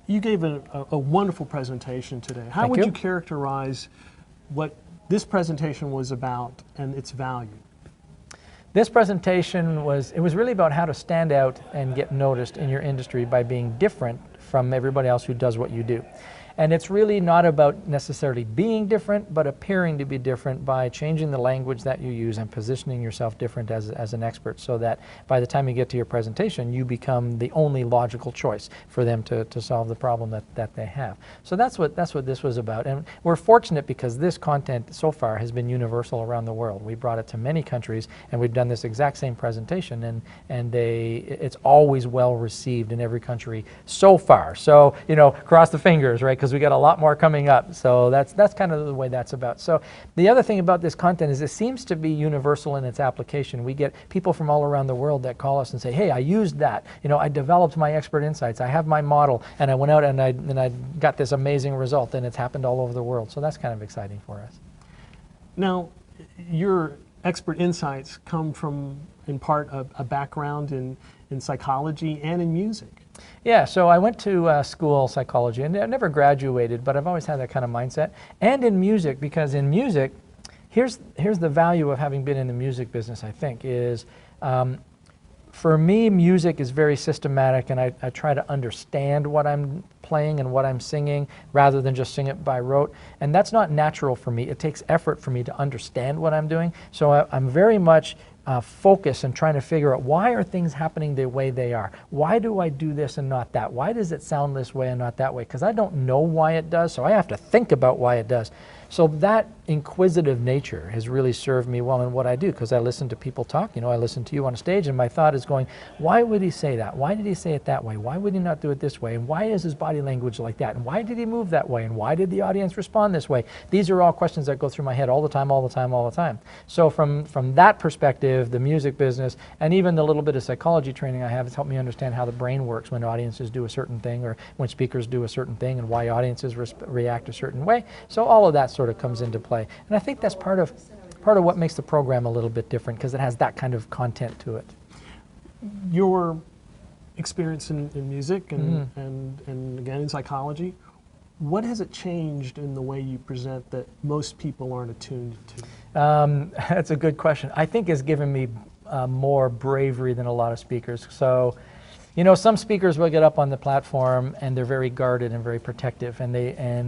You gave a wonderful presentation today. How Thank would you. you characterize what this presentation was about and its value? This presentation was really about how to stand out and get noticed in your industry by being different from everybody else who does what you do. And it's really not about necessarily being different, but appearing to be different by changing the language that you use and positioning yourself different as an expert, so that by the time you get to your presentation, you become the only logical choice for them to solve the problem that they have. So that's what this was about. And we're fortunate because this content so far has been universal around the world. We brought it to many countries, and we've done this exact same presentation, and it's always well received in every country so far. So, you know, cross the fingers, right? Because we got a lot more coming up. So that's kind of the way that's about. So the other thing about this content is it seems to be universal in its application. We get people from all around the world that call us and say, hey, I used that. You know, I developed my expert insights. I have my model, and I went out and I got this amazing result, and it's happened all over the world. So that's kind of exciting for us. Now, your expert insights come from, in part, a background in psychology and in music. Yeah, so I went to school psychology, and I never graduated, but I've always had that kind of mindset. And in music, because in music, here's the value of having been in the music business, I think, is for me, music is very systematic, and I try to understand what I'm playing and what I'm singing rather than just sing it by rote. And that's not natural for me. It takes effort for me to understand what I'm doing. So I'm very much focus and trying to figure out, why are things happening the way they are? Why do I do this and not that? Why does it sound this way and not that way? Because I don't know why it does, so I have to think about why it does. So that inquisitive nature has really served me well in what I do, because I listen to people talk. You know, I listen to you on stage, and my thought is going, why would he say that? Why did he say it that way? Why would he not do it this way? And why is his body language like that? And why did he move that way? And why did the audience respond this way? These are all questions that go through my head all the time, all the time, all the time. So from that perspective, the music business, and even the little bit of psychology training I have, has helped me understand how the brain works when audiences do a certain thing, or when speakers do a certain thing, and why audiences react a certain way. So all of that sort of comes into play. And I think that's part of what makes the program a little bit different, because it has that kind of content to it. Your experience in music and again in psychology, what has it changed in the way you present that most people aren't attuned to? That's a good question. I think it's given me more bravery than a lot of speakers. So, you know, some speakers will get up on the platform and they're very guarded and very protective, and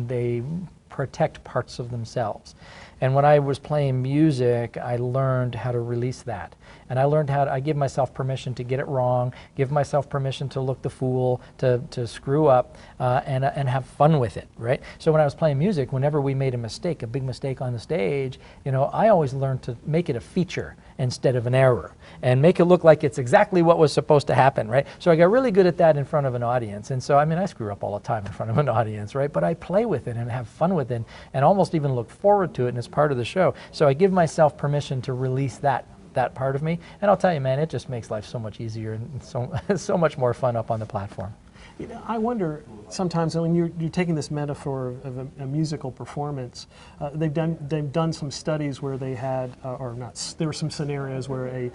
they protect parts of themselves. And when I was playing music, I learned how to release that. And I learned how to, I give myself permission to get it wrong, give myself permission to look the fool, to screw up, and have fun with it, right? So when I was playing music, whenever we made a mistake, a big mistake on the stage, you know, I always learned to make it a feature instead of an error, and make it look like it's exactly what was supposed to happen, right? So I got really good at that in front of an audience. And so, I mean, I screw up all the time in front of an audience, right? But I play with it and have fun with it, and almost even look forward to it, and it's part of the show. So I give myself permission to release that part of me. And I'll tell you, man, it just makes life so much easier and so much more fun up on the platform. You know, I wonder sometimes when you're taking this metaphor of a musical performance, they've done some studies where they had, there were some scenarios where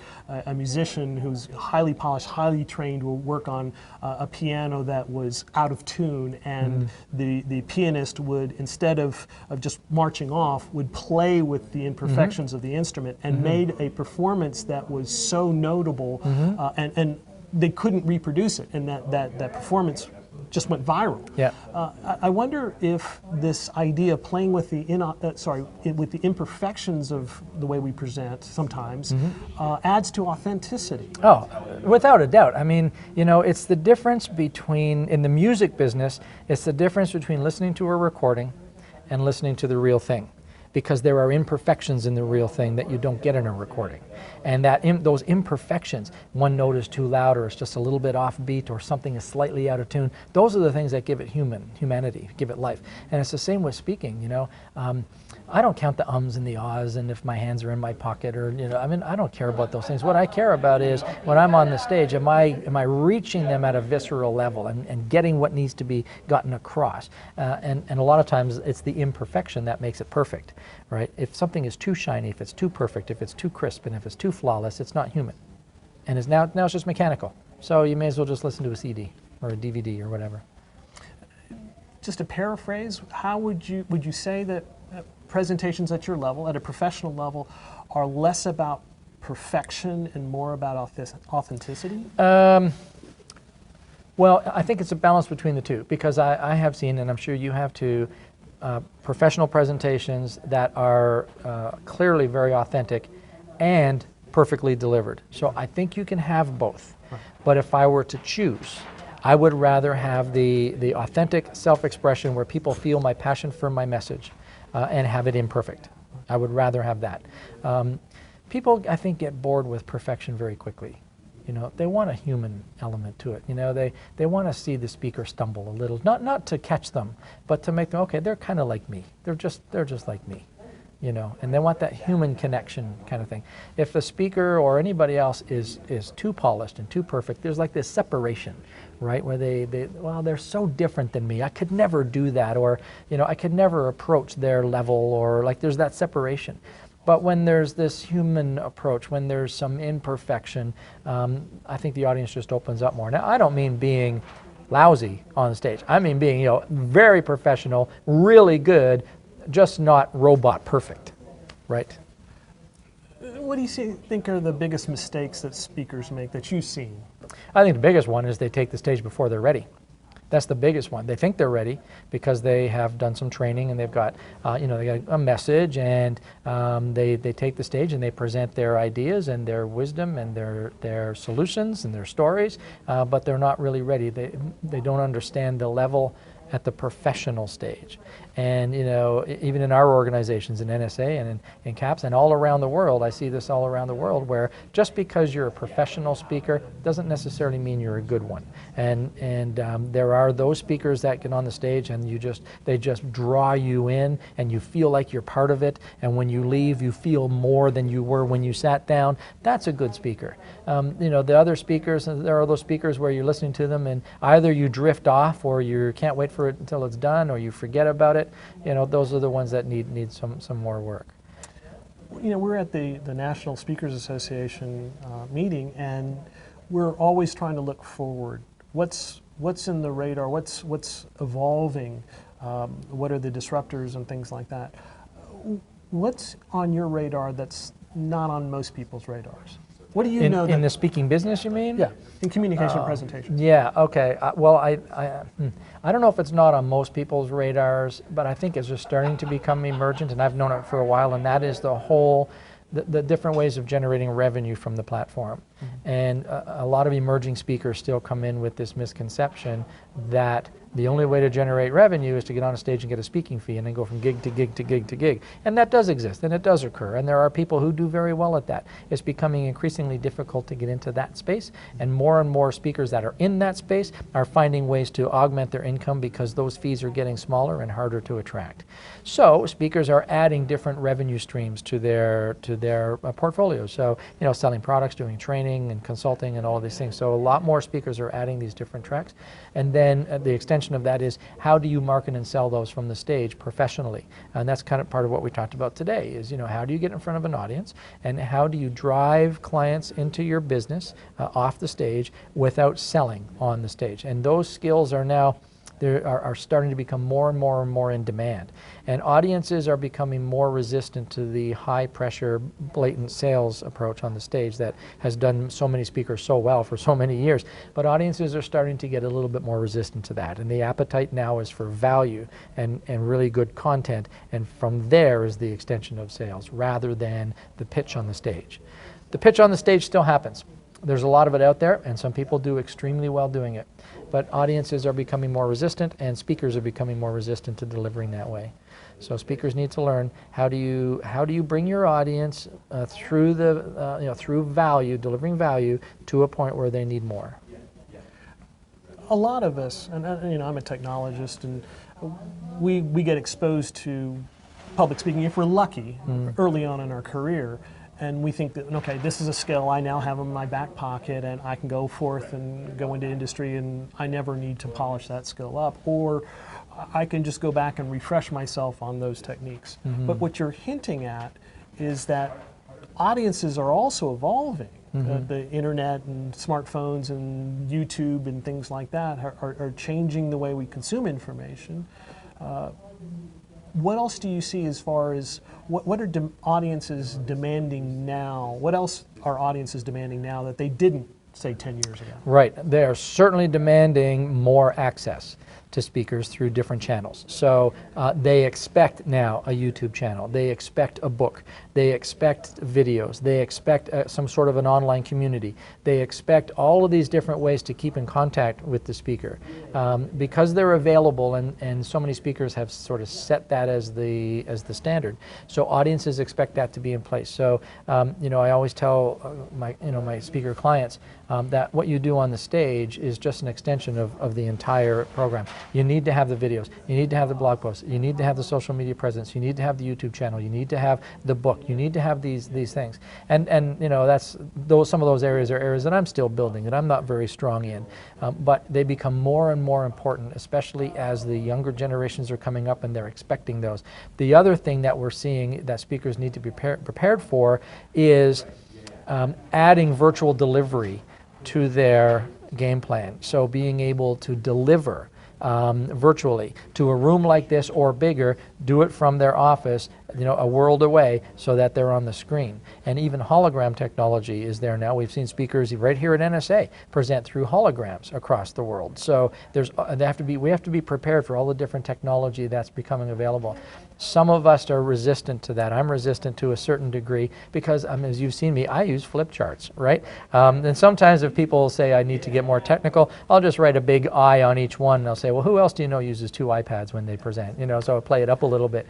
a musician who's highly polished, highly trained will work on a piano that was out of tune, and the pianist would, instead of just marching off, would play with the imperfections of the instrument, and made a performance that was so notable, and they couldn't reproduce it, and that performance just went viral. Yeah. I wonder if this idea of playing with the with the imperfections of the way we present sometimes adds to authenticity. Oh, without a doubt. I mean, you know, it's the difference between, in the music business, it's the difference between listening to a recording and listening to the real thing. Because there are imperfections in the real thing that you don't get in a recording. And those imperfections, one note is too loud, or it's just a little bit off beat, or something is slightly out of tune, those are the things that give it humanity, give it life. And it's the same with speaking, you know. I don't count the ums and the ahs and if my hands are in my pocket, or, you know, I mean, I don't care about those things. What I care about is when I'm on the stage, am I reaching them at a visceral level and getting what needs to be gotten across? And a lot of times it's the imperfection that makes it perfect, right? If something is too shiny, if it's too perfect, if it's too crisp, and if it's too flawless, it's not human. And now it's just mechanical. So you may as well just listen to a CD or a DVD or whatever. just to paraphrase, how would you say that presentations at your level, at a professional level, are less about perfection and more about authenticity? Well, I think it's a balance between the two, because I have seen, and I'm sure you have too, professional presentations that are clearly very authentic and perfectly delivered. So I think you can have both. Right. But if I were to choose, I would rather have the authentic self-expression where people feel my passion for my message and have it imperfect. I would rather have that. People, I think, get bored with perfection very quickly. You know, they want a human element to it. You know, they want to see the speaker stumble a little, not to catch them, but to make them, okay, they're kind of like me. They're just like me. You know, and they want that human connection kind of thing. If the speaker or anybody else is too polished and too perfect, there's like this separation, right? Where they're so different than me. I could never do that, or, you know, I could never approach their level, or like there's that separation. But when there's this human approach, when there's some imperfection, I think the audience just opens up more. Now, I don't mean being lousy on the stage. I mean being, you know, very professional, really good, just not robot perfect, right? What do you think are the biggest mistakes that speakers make that you've seen? I think the biggest one is they take the stage before they're ready. That's the biggest one. They think they're ready because they have done some training and they've got, you know, they got a message, and they take the stage and they present their ideas and their wisdom and their solutions and their stories, but they're not really ready. They don't understand the level at the professional stage. And, you know, even in our organizations, in NSA and in CAPS and all around the world, I see this all around the world, where just because you're a professional speaker doesn't necessarily mean you're a good one. And there are those speakers that get on the stage and they just draw you in, and you feel like you're part of it, and when you leave you feel more than you were when you sat down. That's a good speaker. You know, the other speakers, there are those speakers where you're listening to them and either you drift off, or you can't wait for it until it's done, or you forget about it. You know, those are the ones that need some more work. You know, we're at the National Speakers Association meeting, and we're always trying to look forward. What's in the radar? What's evolving? What are the disruptors and things like that? What's on your radar that's not on most people's radars? What do you know? In the speaking business, you mean? Yeah, in communication presentations. Yeah, okay. Well, I don't know if it's not on most people's radars, but I think it's just starting to become emergent, and I've known it for a while, and that is the different ways of generating revenue from the platform. Mm-hmm. And a lot of emerging speakers still come in with this misconception that the only way to generate revenue is to get on a stage and get a speaking fee and then go from gig to gig to gig to gig. And that does exist, and it does occur, and there are people who do very well at that. It's becoming increasingly difficult to get into that space, and more speakers that are in that space are finding ways to augment their income because those fees are getting smaller and harder to attract. So speakers are adding different revenue streams to their portfolios. So, you know, selling products, doing training and consulting and all of these things. So a lot more speakers are adding these different tracks. And then the extension of that is, how do you market and sell those from the stage professionally? And that's kind of part of what we talked about today is, you know, how do you get in front of an audience, and how do you drive clients into your business off the stage without selling on the stage? And those skills are now are starting to become more and more in demand. And audiences are becoming more resistant to the high pressure, blatant sales approach on the stage that has done so many speakers so well for so many years. But audiences are starting to get a little bit more resistant to that. And the appetite now is for value and really good content. And from there is the extension of sales rather than the pitch on the stage. The pitch on the stage still happens. There's a lot of it out there, and some people do extremely well doing it. But audiences are becoming more resistant, and speakers are becoming more resistant to delivering that way. So speakers need to learn how do you bring your audience through through value, delivering value to a point where they need more. A lot of us, and you know, I'm a technologist, and we get exposed to public speaking if we're lucky early on in our career. And we think that, okay, this is a skill I now have in my back pocket, and I can go forth and go into industry, and I never need to polish that skill up. Or I can just go back and refresh myself on those techniques. Mm-hmm. But what you're hinting at is that audiences are also evolving. The internet and smartphones and YouTube and things like that are changing the way we consume information. What else do you see as far as what are audiences demanding now? What else are audiences demanding now that they didn't, say, 10 years ago? Right. They are certainly demanding more access to speakers through different channels. So they expect now a YouTube channel. They expect a book. They expect videos. They expect some sort of an online community. They expect all of these different ways to keep in contact with the speaker. Because they're available, and so many speakers have sort of set that as the standard. So audiences expect that to be in place. So I always tell my speaker clients that what you do on the stage is just an extension of the entire program. You need to have the videos. You need to have the blog posts. You need to have the social media presence. You need to have the YouTube channel. You need to have the book. You need to have these things. And that's some of those areas are areas that I'm still building, that I'm not very strong in. But they become more and more important, especially as the younger generations are coming up and they're expecting those. The other thing that we're seeing that speakers need to be prepared for is adding virtual delivery to their game plan. So being able to deliver virtually to a room like this or bigger, do it from their office, a world away, so that they're on the screen. And even hologram technology is there now. We've seen speakers right here at NSA present through holograms across the world. So we have to be prepared for all the different technology that's becoming available. Some of us are resistant to that. I'm resistant to a certain degree because, as you've seen me, I use flip charts, right? And sometimes if people say I need to get more technical, I'll just write a big I on each one, and I'll say, well, who else do you know uses 2 iPads when they present? So I play it up a little bit.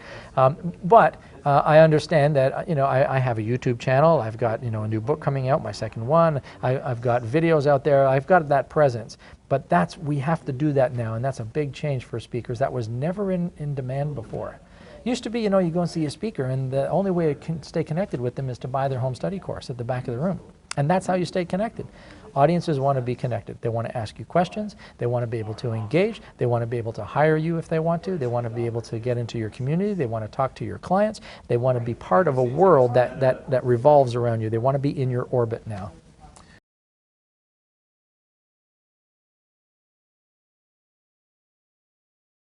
But I understand that, I have a YouTube channel. I've got, a new book coming out, my second one. I've got videos out there. I've got that presence. But we have to do that now, and that's a big change for speakers. That was never in demand before. Used to be, you go and see a speaker, and the only way to stay connected with them is to buy their home study course at the back of the room. And that's how you stay connected. Audiences want to be connected. They want to ask you questions. They want to be able to engage. They want to be able to hire you if they want to. They want to be able to get into your community. They want to talk to your clients. They want to be part of a world that revolves around you. They want to be in your orbit now.